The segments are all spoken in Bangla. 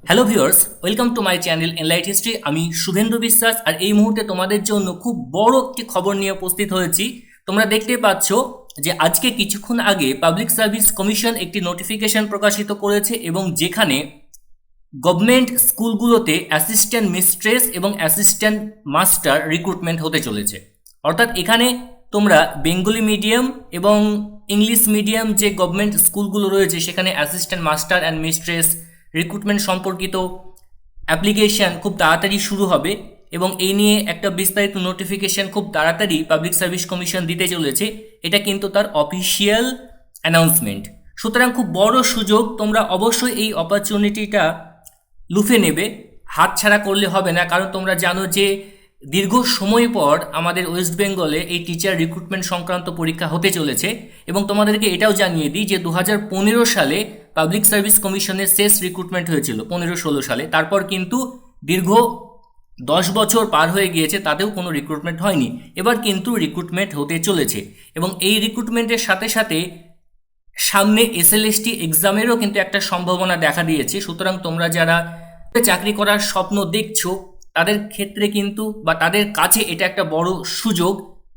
Hello viewers, welcome to my channel enlight history. আমি শুভেন্দু বিশ্বাস, আর এই মুহূর্তে তোমাদের জন্য খুব বড় একটি খবর নিয়ে উপস্থিত হয়েছি। তোমরা দেখতেই পাচ্ছ যে আজকে কিছুক্ষণ আগে পাবলিক সার্ভিস কমিশন একটি নোটিফিকেশন প্রকাশিত করেছে, এবং যেখানে গভর্নমেন্ট স্কুলগুলোতে অ্যাসিস্ট্যান্ট মিস্ট্রেস এবং অ্যাসিস্ট্যান্ট মাস্টার রিক্রুটমেন্ট হতে চলেছে। অর্থাৎ এখানে তোমরা বেঙ্গলি মিডিয়াম এবং ইংলিশ মিডিয়াম যে গভর্নমেন্ট স্কুলগুলো রয়েছে সেখানে assistant master and mistress recruitment সম্পর্কিত অ্যাপ্লিকেশান খুব তাড়াতাড়ি শুরু হবে, এবং এই নিয়ে একটা বিস্তারিত নোটিফিকেশান খুব তাড়াতাড়ি পাবলিক সার্ভিস কমিশন দিতে চলেছে। এটা কিন্তু তার অফিসিয়াল অ্যানাউন্সমেন্ট। সুতরাং খুব বড় সুযোগ, তোমরা অবশ্যই এই অপরচুনিটিটা লুফে নেবে, হাতছাড়া করলে হবে না। কারণ তোমরা জানো যে দীর্ঘ সময় পর আমাদের ওয়েস্ট বেঙ্গলে এই টিচার রিক্রুটমেন্ট সংক্রান্ত পরীক্ষা হতে চলেছে, এবং তোমাদেরকে এটাও জানিয়ে দিই যে 2015 সালে পাবলিক সার্ভিস কমিশনের শেষ রিক্রুটমেন্ট হয়েছিল 15-16 সালে। তারপর কিন্তু দীর্ঘ 10 বছর পার হয়ে গিয়েছে, তাতেও কোনো রিক্রুটমেন্ট হয়নি। এবার কিন্তু রিক্রুটমেন্ট হতে চলেছে, এবং এই রিক্রুটমেন্টের সাথে সাথে সামনে এসএলএসটি এক্সামেরও কিন্তু একটা সম্ভাবনা দেখা দিয়েছে। সুতরাং তোমরা যারা চাকরি করার স্বপ্ন দেখছো তাদের ক্ষেত্রে কিন্তু বা তাদের কাছে এটা একটা বড় সুযোগ।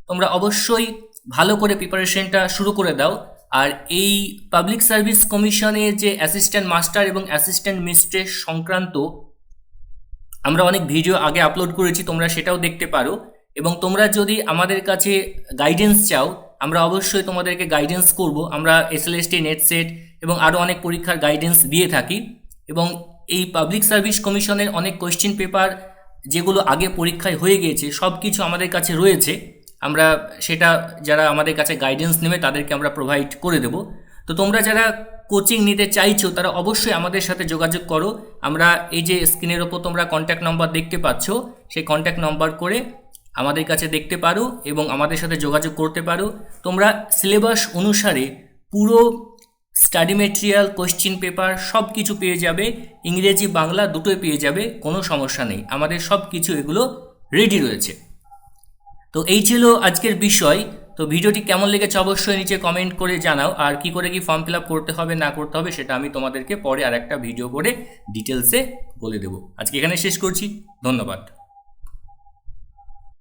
তোমরা অবশ্যই ভালো করে প্রিপারেশনটা শুরু করে দাও। আর এই পাবলিক সার্ভিস কমিশনে যে অ্যাসিস্ট্যান্ট মাস্টার এবং অ্যাসিস্ট্যান্ট মিস্ট্রেস সংক্রান্ত আমরা অনেক ভিডিও আগে আপলোড করেছি, তোমরা সেটাও দেখতে পারো। এবং তোমরা যদি আমাদের কাছে গাইডেন্স চাও, আমরা অবশ্যই তোমাদেরকে গাইডেন্স করব। আমরা এসএলএসটি, নেট সেট এবং আরও অনেক পরীক্ষার গাইডেন্স দিয়ে থাকি, এবং এই পাবলিক সার্ভিস কমিশনের অনেক কোয়েশ্চেন পেপার যেগুলো আগে পরীক্ষায় হয়ে গিয়েছে সব কিছু আমাদের কাছে রয়েছে। আমরা সেটা যারা আমাদের কাছে গাইডেন্স নেবে তাদেরকে আমরা প্রোভাইড করে দেব। তো তোমরা যারা কোচিং নিতে চাইছো তারা অবশ্যই আমাদের সাথে যোগাযোগ করো। আমরা এই যে স্ক্রিনের ওপর তোমরা কন্ট্যাক্ট নাম্বার দেখতে পাচ্ছ, সেই কন্ট্যাক্ট নাম্বার করে আমাদের কাছে দেখতে পারো এবং আমাদের সাথে যোগাযোগ করতে পারো। তোমরা সিলেবাস অনুসারে পুরো স্টাডি মেটেরিয়াল, কোশ্চেন পেপার সব কিছু পেয়ে যাবে, ইংরেজি বাংলা দুটোই পেয়ে যাবে, কোনো সমস্যা নেই। আমাদের সব কিছু এগুলো রেডি রয়েছে। তো এই ছিল আজকের বিষয়। তো ভিডিওটি কেমন লেগেছে অবশ্যই নিচে কমেন্ট করে জানাও, আর কি করে কি ফর্ম ফিল আপ করতে হবে না করতে হবে সেটা আমি তোমাদেরকে পরে আর একটা ভিডিও করে ডিটেলসে বলে দেবো। আজকে এখানে শেষ করছি, ধন্যবাদ।